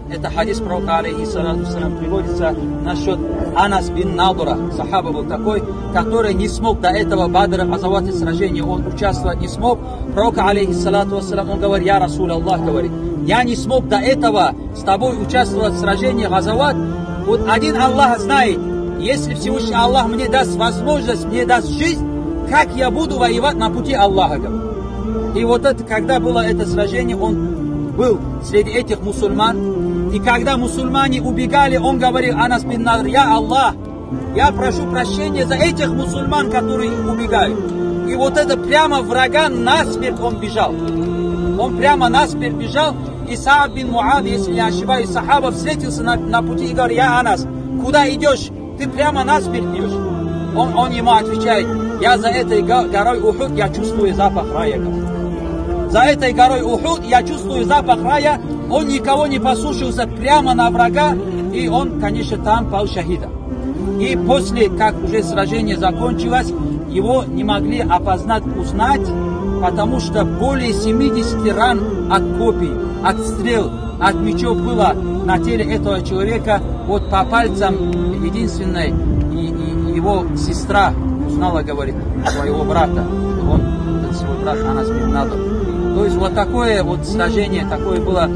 Это хадис пророка, алейхиссалату вассалям, приводится насчет Анас бин Надра. Сахаба был такой, который не смог до этого Бадра, Газават и сражения, он участвовать не смог. Пророк, алейхиссалату вассалям, он говорит: я Расул Аллах, говорит, я не смог до этого с тобой участвовать в сражении Газават. Вот один Аллах знает, если Всевышний Аллах мне даст возможность, мне даст жизнь, как я буду воевать на пути Аллаха. И вот это, когда было это сражение, он был среди этих мусульман. И когда мусульмане убегали, он говорил: Анас бин Надр, я Аллах, я прошу прощения за этих мусульман, которые убегают. И вот это прямо врага насмерть он бежал. Он прямо насмерть бежал. И Саад бин Муад, если не ошибаюсь, сахаба, встретился на пути и говорит: я Анас, куда идешь? Ты прямо насмерть идешь. Он ему отвечает: я за этой горой Ухуд, я чувствую запах рая. За этой горой Ухуд я чувствую запах рая. Он никого не послушался, прямо на врага, и он, конечно, там пал шахида. И после, как уже сражение закончилось, его не могли опознать, узнать, потому что более 70 ран от копий, от стрел, от мечов было на теле этого человека. Вот по пальцам единственной его сестра узнала, говорит, своего брата, что он, этот свой брат Анас бин Надр. То есть вот такое вот сражение, такое было